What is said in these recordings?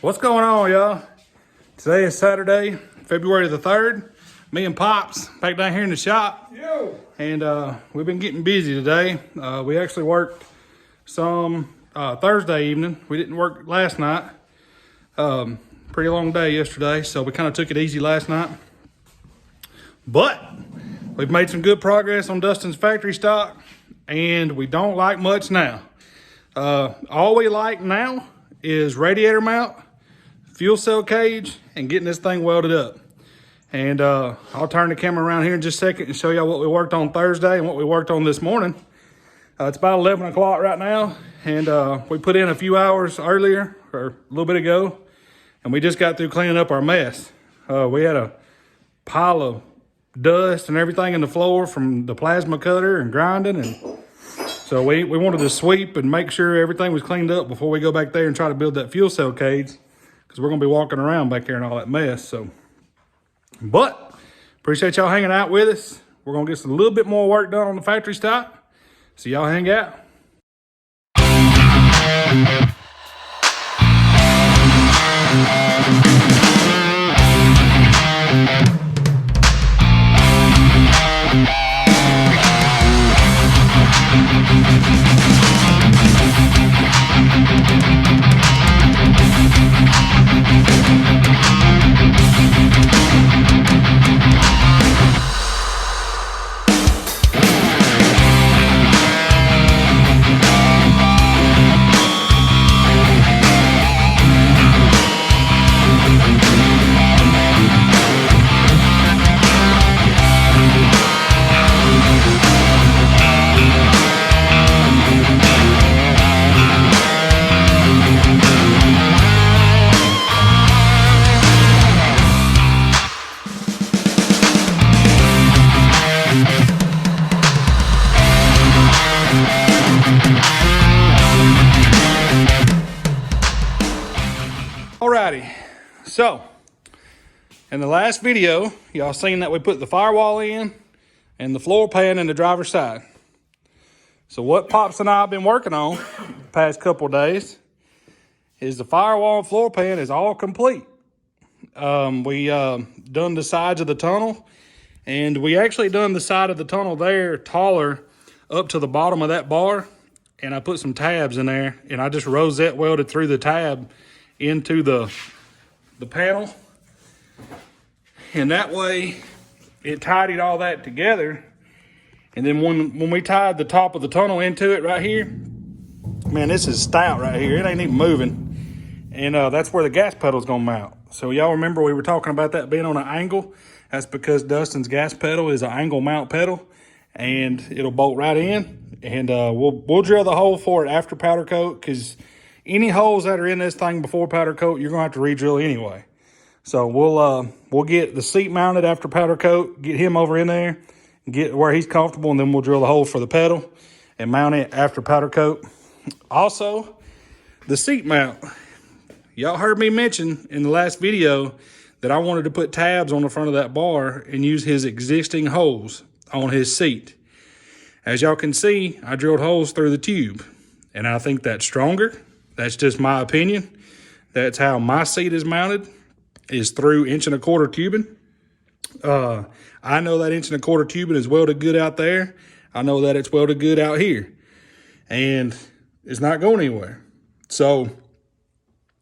What's going on, y'all? Today is Saturday, February the 3rd. Me and Pops back down here in the shop. Yo. And we've been getting busy today. We actually worked some Thursday evening. We didn't work last night. Pretty long day yesterday, so we kind of took it easy last night. But we've made some good progress on Dustin's factory stock, and we don't like much now. All we like now is radiator mount, fuel cell cage, and getting this thing welded up. And I'll turn the camera around here in just a second and show y'all what we worked on Thursday and what we worked on this morning. It's about 11 o'clock right now, and we put in a few hours earlier, or a little bit ago, and we just got through cleaning up our mess. We had a pile of dust and everything in the floor from the plasma cutter and grinding, and so we wanted to sweep and make sure everything was cleaned up before we go back there and try to build that fuel cell cage, because we're going to be walking around back there and all that mess. So, but appreciate y'all hanging out with us. We're going to get a little bit more work done on the factory stock. So y'all hang out. Alrighty, so in the last video, y'all seen that we put the firewall in and the floor pan in the driver's side. So what Pops and I have been working on the past couple of days is the firewall and floor pan is all complete. We done the sides of the tunnel, and we actually done the side of the tunnel there taller up to the bottom of that bar, and I put some tabs in there, and I just rosette welded through the tab into the panel, and that way it tidied all that together. And then when we tied the top of the tunnel into it right here, man, this is stout right here. It ain't even moving, and that's where the gas pedal's gonna mount. So y'all remember we were talking about that being on an angle? That's because Dustin's gas pedal is an angle mount pedal, and it'll bolt right in. And we'll drill the hole for it after powder coat, because any holes that are in this thing before powder coat, you're gonna have to re-drill anyway. So we'll get the seat mounted after powder coat, get him over in there, get where he's comfortable, and then we'll drill the hole for the pedal and mount it after powder coat. Also, the seat mount. Y'all heard me mention in the last video that I wanted to put tabs on the front of that bar and use his existing holes on his seat. As y'all can see, I drilled holes through the tube, and I think that's stronger. That's just my opinion. That's how my seat is mounted, is through 1 1/4 tubing. I know that 1 1/4 tubing is welded good out there. I know that it's welded good out here, and it's not going anywhere. So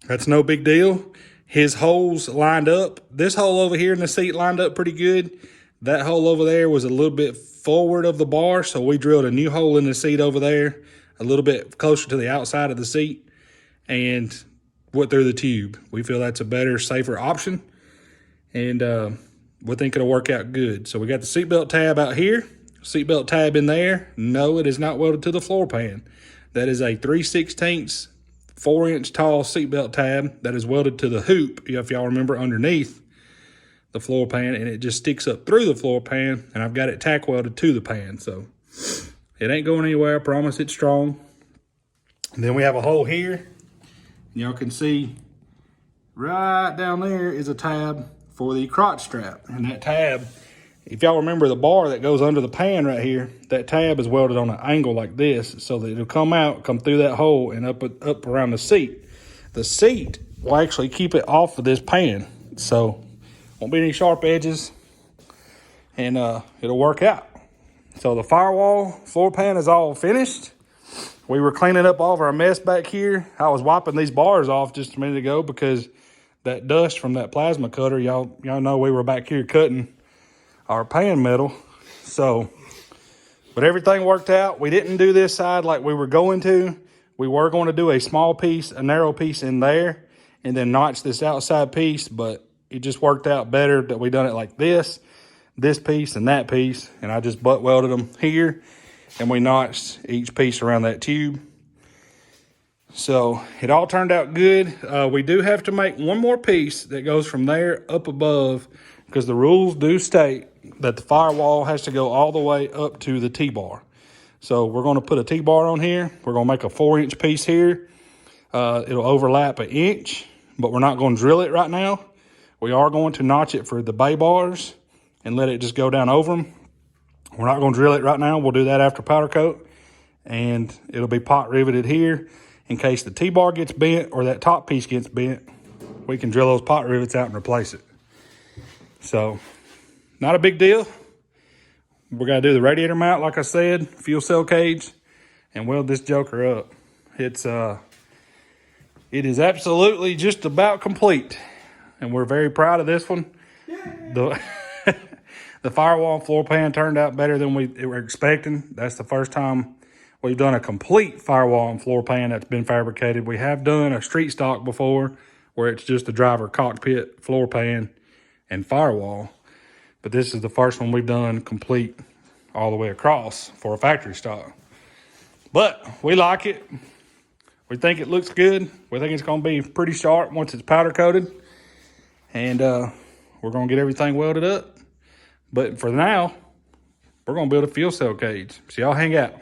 that's no big deal. His holes lined up. This hole over here in the seat lined up pretty good. That hole over there was a little bit forward of the bar, so we drilled a new hole in the seat over there, a little bit closer to the outside of the seat, and went through the tube. We feel that's a better, safer option, and we think it'll work out good. So we got the seatbelt tab out here, seatbelt tab in there. No, it is not welded to the floor pan. That is a 3/16 4-inch tall seatbelt tab that is welded to the hoop, if y'all remember, underneath the floor pan, and it just sticks up through the floor pan, and I've got it tack welded to the pan. So it ain't going anywhere, I promise. It's strong. And then we have a hole here. Y'all can see right down there is a tab for the crotch strap. And that tab, if y'all remember the bar that goes under the pan right here, that tab is welded on an angle like this so that it'll come out, come through that hole and up around the seat. The seat will actually keep it off of this pan. So won't be any sharp edges, and it'll work out. So the firewall floor pan is all finished. We were cleaning up all of our mess back here. I was wiping these bars off just a minute ago because that dust from that plasma cutter, y'all know we were back here cutting our pan metal. So, but everything worked out. We didn't do this side like we were going to. We were going to do a small piece, a narrow piece in there, and then notch this outside piece, but it just worked out better that we done it like this piece and that piece, and I just butt welded them here, and we notched each piece around that tube. So it all turned out good. We do have to make one more piece that goes from there up above, because the rules do state that the firewall has to go all the way up to the T-bar. So we're going to put a T-bar on here. We're going to make a 4-inch piece here. It'll overlap an inch, but we're not going to drill it right now. We are going to notch it for the bay bars and let it just go down over them. We're not going to drill it right now. We'll do that after powder coat, and it'll be pot riveted here. In case the T-bar gets bent or that top piece gets bent, we can drill those pot rivets out and replace it. So, not a big deal. We're going to do the radiator mount, like I said, fuel cell cage, and weld this joker up. It is absolutely just about complete, and we're very proud of this one. The firewall floor pan turned out better than we were expecting. That's the first time we've done a complete firewall and floor pan that's been fabricated. We have done a street stock before where it's just the driver cockpit, floor pan, and firewall. But this is the first one we've done complete all the way across for a factory stock. But we like it. We think it looks good. We think it's going to be pretty sharp once it's powder coated. And we're going to get everything welded up. But for now, we're going to build a fuel cell cage. So y'all hang out.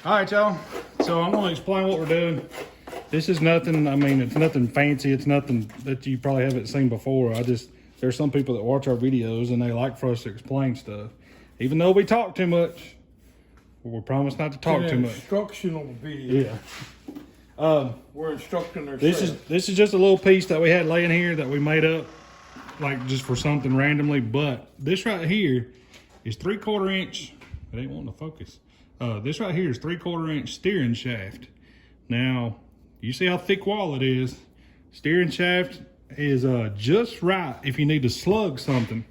All right, y'all. So I'm going to explain what we're doing. This is nothing, I mean, it's nothing fancy. It's nothing that you probably haven't seen before. There's some people that watch our videos and they like for us to explain stuff. Even though we talk too much, we promise not to talk too much. Instructional video. Yeah. We're instructing ourselves. This is just a little piece that we had laying here that we made up, like just for something randomly. But this right here is 3/4 inch. It ain't wanting to focus. This right here is 3/4 inch steering shaft. Now, you see how thick wall it is. Steering shaft is just right if you need to slug something,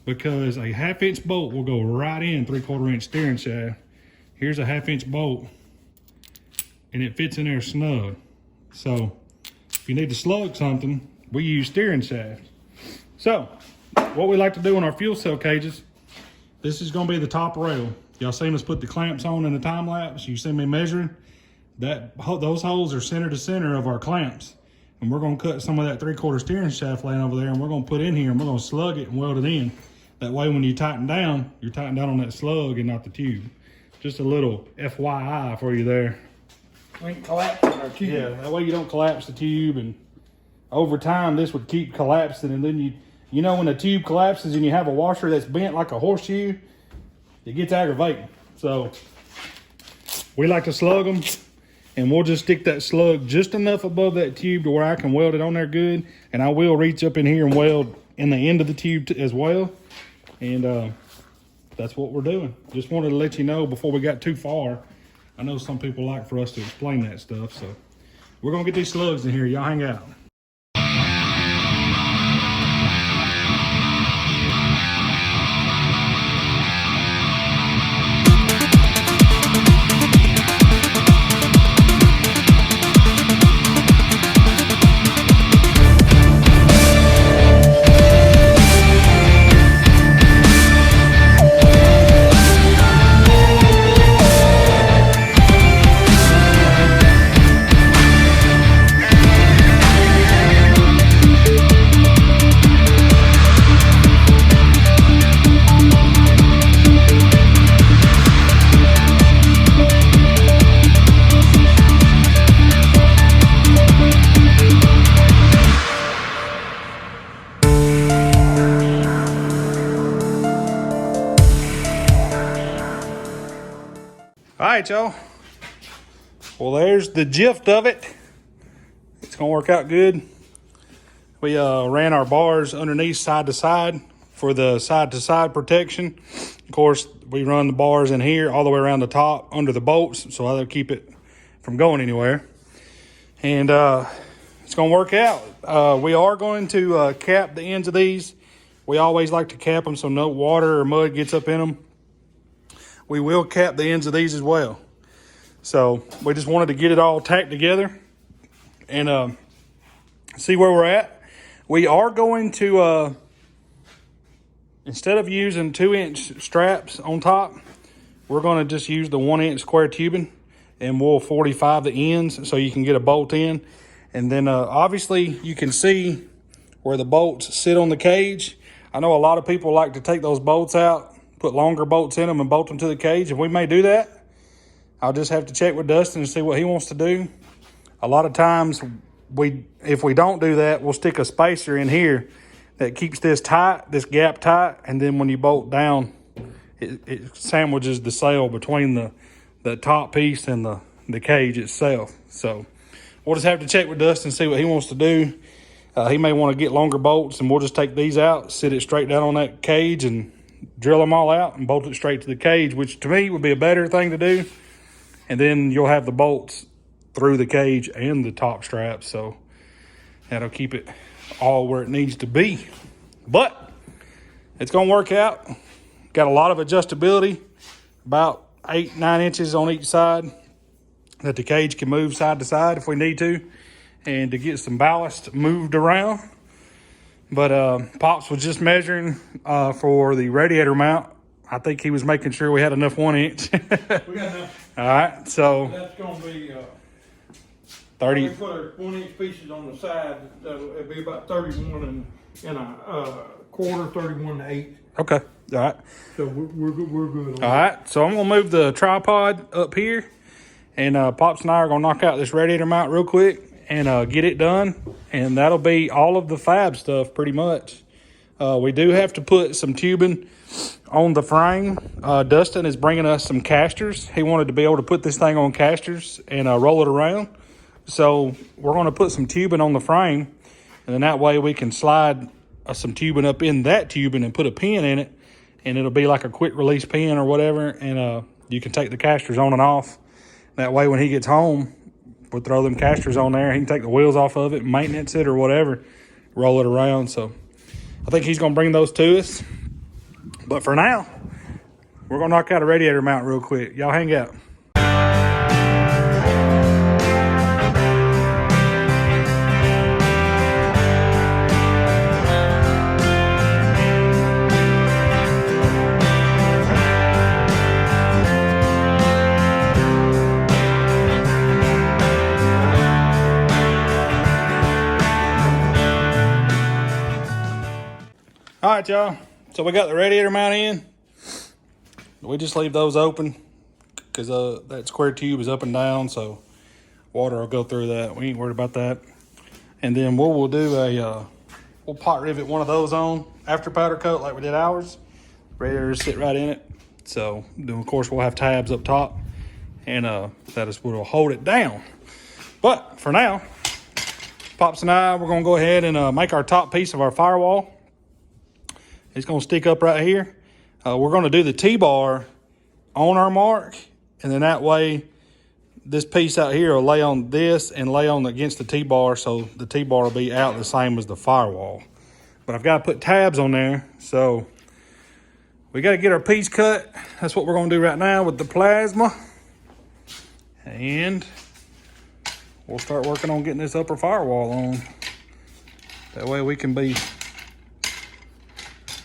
because a 1/2 inch bolt will go right in 3/4 inch steering shaft. Here's a 1/2 inch bolt, and it fits in there snug. So, if you need to slug something, we use steering shaft. So, what we like to do in our fuel cell cages, this is going to be the top rail. Y'all seen us put the clamps on in the time lapse. You see me measuring. Those holes are center to center of our clamps. And we're going to cut some of that 3/4 steering shaft laying over there, and we're going to put in here, and we're going to slug it and weld it in. That way when you tighten down, you're tightening down on that slug and not the tube. Just a little FYI for you there. We ain't collapsing our tube. Yeah, that way you don't collapse the tube, and over time this would keep collapsing, and then you know when the tube collapses and you have a washer that's bent like a horseshoe, it gets aggravating. So we like to slug them, and we'll just stick that slug just enough above that tube to where I can weld it on there good. And I will reach up in here and weld in the end of the tube as well. And that's what we're doing. Just wanted to let you know before we got too far. I know some people like for us to explain that stuff. So we're going to get these slugs in here. Y'all hang out. right, y'all. Well, there's the gist of it. It's gonna work out good. We ran our bars underneath side to side for the side to side protection. Of course, we run the bars in here all the way around the top under the bolts, so that'll keep it from going anywhere. And it's gonna work out. We are going to cap the ends of these. We always like to cap them so no water or mud gets up in them. We will cap the ends of these as well. So we just wanted to get it all tacked together and see where we're at. We are going to, instead of using 2-inch straps on top, we're going to just use the 1-inch square tubing, and we'll 45 the ends so you can get a bolt in. And then obviously you can see where the bolts sit on the cage. I know a lot of people like to take those bolts out, put longer bolts in them and bolt them to the cage, and we may do that. I'll just have to check with Dustin and see what he wants to do. A lot of times, if we don't do that, we'll stick a spacer in here that keeps this tight, this gap tight, and then when you bolt down, it sandwiches the sail between the top piece and the cage itself. So we'll just have to check with Dustin and see what he wants to do. He may want to get longer bolts, and we'll just take these out, sit it straight down on that cage, and drill them all out and bolt it straight to the cage, which to me would be a better thing to do. And then you'll have the bolts through the cage and the top straps, so that'll keep it all where it needs to be. But it's gonna work out. Got a lot of adjustability, about 8-9 inches on each side that the cage can move side to side if we need to, and to get some ballast moved around. But Pops was just measuring for the radiator mount. I think he was making sure we had enough 1 inch. We got enough. All right, so That's gonna be 30. We put our 1-inch pieces on the side. It'll be about 31 and a quarter, 31 to 8. Okay, all right. So we're good. We're good. On All right, so I'm gonna move the tripod up here, and Pops and I are gonna knock out this radiator mount real quick and get it done, and that'll be all of the fab stuff pretty much. We do have to put some tubing on the frame. Dustin is bringing us some casters. He wanted to be able to put this thing on casters and roll it around. So we're going to put some tubing on the frame, and then that way we can slide some tubing up in that tubing and put a pin in it, and it'll be like a quick release pin or whatever, and you can take the casters on and off. That way when he gets home, we'll throw them casters on there. He can take the wheels off of it, maintenance it or whatever, roll it around. So I think he's going to bring those to us. But for now, we're going to knock out a radiator mount real quick. Y'all hang out. All right, y'all. So we got the radiator mount in. We just leave those open because that square tube is up and down, so water will go through that. We ain't worried about that. And then what we'll do, we'll pot rivet one of those on after powder coat like we did ours. Radiator sit right in it. So then of course we'll have tabs up top, and that is what will hold it down. But for now, Pops and I, we're gonna go ahead and make our top piece of our firewall. It's going to stick up right here. We're going to do the T-bar on our mark, and then that way this piece out here will lay on this and lay on against the T-bar, so the T-bar will be out the same as the firewall. But I've got to put tabs on there, so we got to get our piece cut. That's what we're going to do right now with the plasma. And we'll start working on getting this upper firewall on. That way we can be...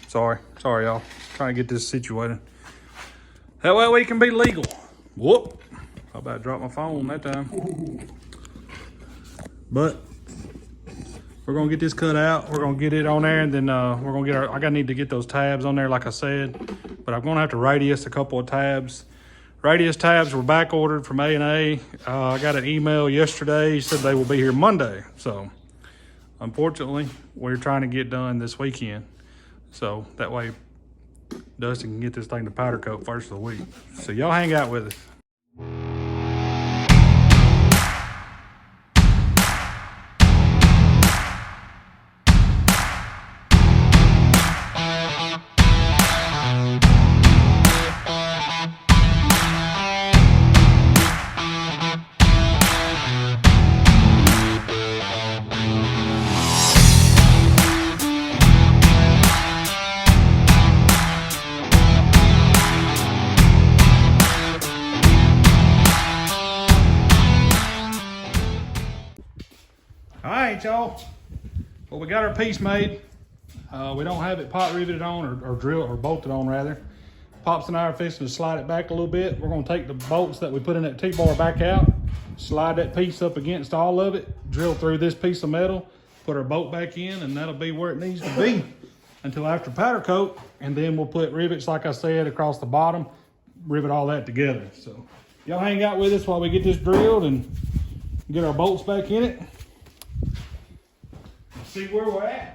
Sorry, y'all. Trying to get this situated. That way we can be legal. Whoop. I about dropped my phone that time. But we're going to get this cut out. We're going to get it on there, and then we're going to get I need to get those tabs on there like I said. But I'm going to have to radius a couple of tabs. Radius tabs were back ordered from A&A. I got an email yesterday. He said they will be here Monday. So unfortunately, we're trying to get done this weekend. So that way Dustin can get this thing to powder coat first of the week. So y'all hang out with us. right, y'all. Well, we got our piece made. We don't have it pot riveted on or drilled or bolted on rather. Pops and I are fixing to slide it back a little bit. We're gonna take the bolts that we put in that T-bar back out, slide that piece up against all of it, drill through this piece of metal, put our bolt back in, and that'll be where it needs to be until after powder coat. And then we'll put rivets, like I said, across the bottom, rivet all that together. So y'all hang out with us while we get this drilled and get our bolts back in it. See where we're at.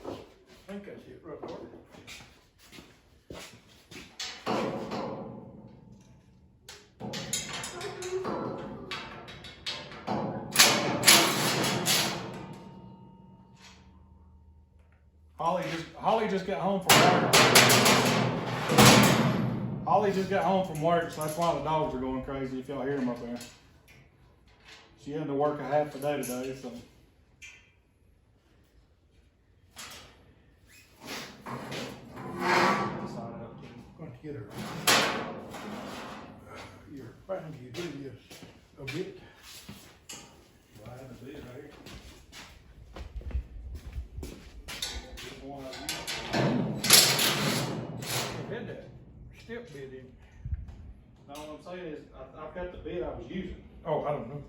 I think that's it, right there. Holly just got home from work. Holly just got home from work, so that's why the dogs are going crazy if y'all hear them up there. She had to work a half a day today, so. Going to get her. You're trying to do this a bit. I have a bit right here. Had that step bit in. No, what I'm saying is, I've got the bit I was using. Oh, I don't know.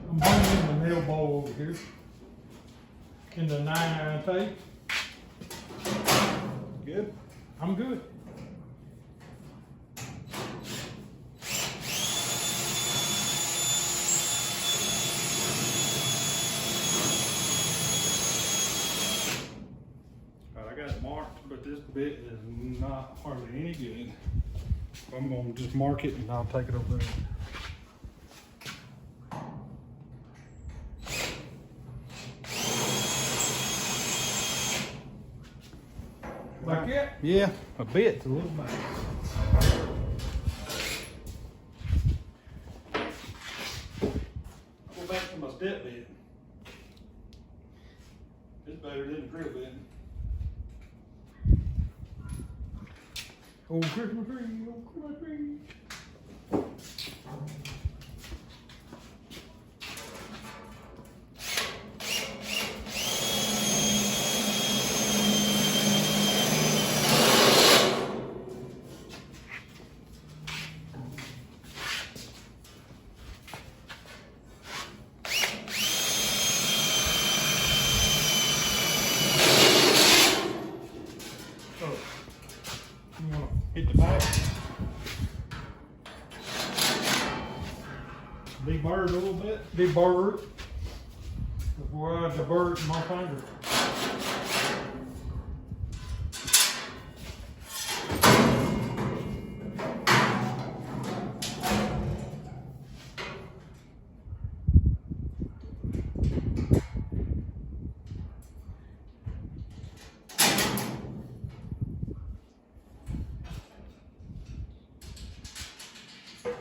I'm bringing in the nail bowl over here in the 9-iron tape. Good? I'm good. All right, I got it marked, but this bit is not hardly any good. I'm gonna just mark it and I'll take it over there. Like that? Yeah, a bit, a little bit. I'll go back to my step bit. It's better than the drill bit. Old Christmas tree, old Christmas tree. Hit the back. Deburred a little bit. Deburred. Before I deburred my finger.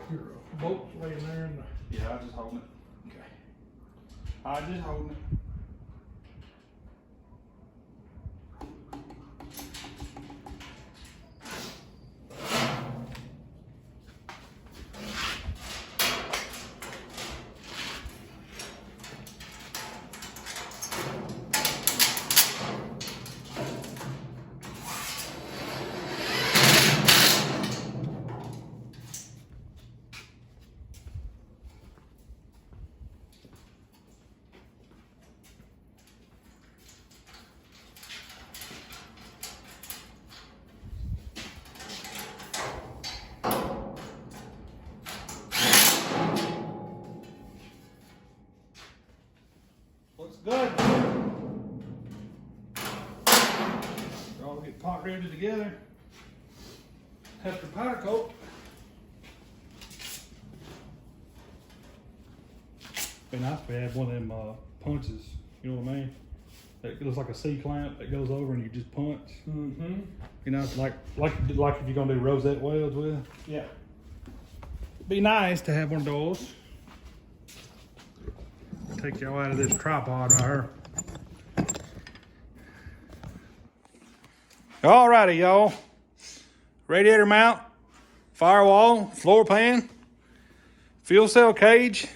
Your bolt's laying there in the. Yeah, I just holding it. Okay. I just holding it. Looks good. All get pot riveted together. Have the powder coat. Be nice if we had one of them punches. You know what I mean? It looks like a C-clamp that goes over and you just punch. Mm-hmm. You know, like if you're gonna do rosette welds with. Yeah. Be nice to have one of those. Take y'all out of this tripod right here. Alrighty, y'all. Radiator mount, firewall, floor pan, fuel cell cage.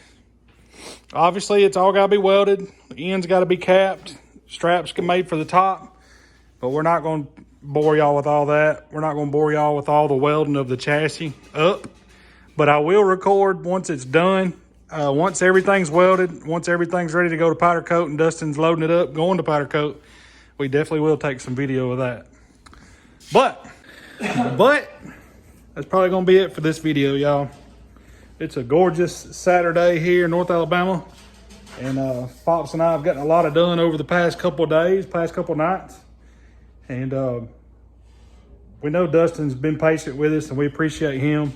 Obviously, it's all gotta be welded. The ends gotta be capped. Straps made for the top. But we're not gonna bore y'all with all that. We're not gonna bore y'all with all the welding of the chassis up. But I will record once it's done. Once everything's welded, once everything's ready to go to powder coat and Dustin's loading it up, going to powder coat, we definitely will take some video of that. But that's probably gonna be it for this video, y'all. It's a gorgeous Saturday here in North Alabama. And Pops and I have gotten a lot of done over the past couple of days, past couple of nights. And we know Dustin's been patient with us and we appreciate him.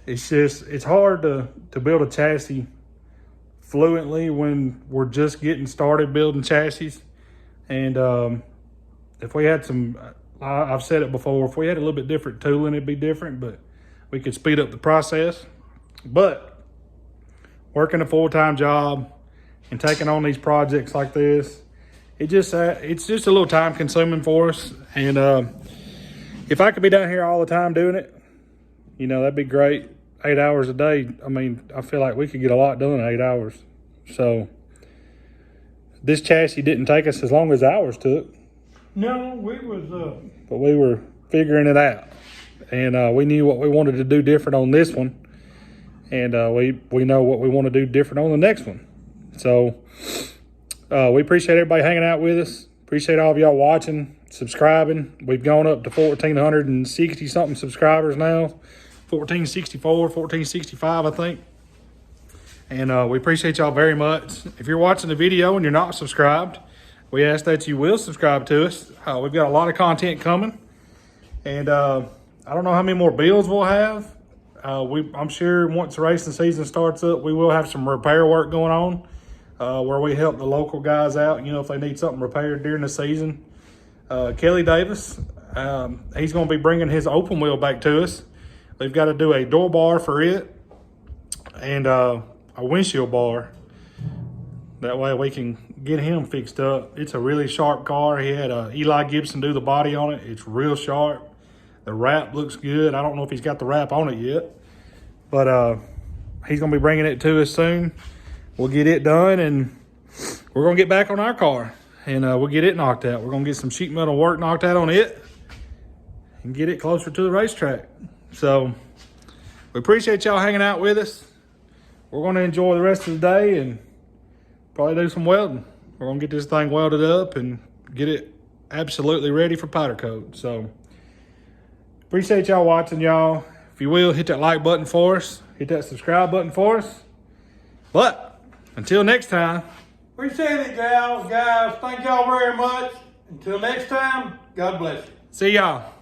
It's hard to build a chassis fluently when we're just getting started building chassis. And if we had some, I've said it before, if we had a little bit different tooling, it'd be different, but we could speed up the process. But working a full-time job and taking on these projects like this, it's just a little time consuming for us. And if I could be down here all the time doing it, you know, that'd be great. 8 hours a day. I mean, I feel like we could get a lot done in 8 hours. So this chassis didn't take us as long as ours took. No, we was but we were figuring it out. And we knew what we wanted to do different on this one. And we know what we want to do different on the next one. So we appreciate everybody hanging out with us. Appreciate all of y'all watching, subscribing. We've gone up to 1,460 something subscribers now. 1464, 1465, I think. And we appreciate y'all very much. If you're watching the video and you're not subscribed, we ask that you will subscribe to us. We've got a lot of content coming. And I don't know how many more builds we'll have. I'm sure once the racing season starts up, we will have some repair work going on where we help the local guys out, you know, if they need something repaired during the season. Kelly Davis, he's going to be bringing his open wheel back to us. We've got to do a door bar for it and a windshield bar. That way we can get him fixed up. It's a really sharp car. He had Eli Gibson do the body on it. It's real sharp. The wrap looks good. I don't know if he's got the wrap on it yet, but he's going to be bringing it to us soon. We'll get it done and we're going to get back on our car and we'll get it knocked out. We're going to get some sheet metal work knocked out on it and get it closer to the racetrack. So we appreciate y'all hanging out with us. We're going to enjoy the rest of the day and probably do some welding. We're going to get this thing welded up and get it absolutely ready for powder coat. So appreciate y'all watching, y'all. If you will, hit that like button for us. Hit that subscribe button for us. But until next time. appreciate it, guys. Thank y'all very much. Until next time, God bless you. See y'all.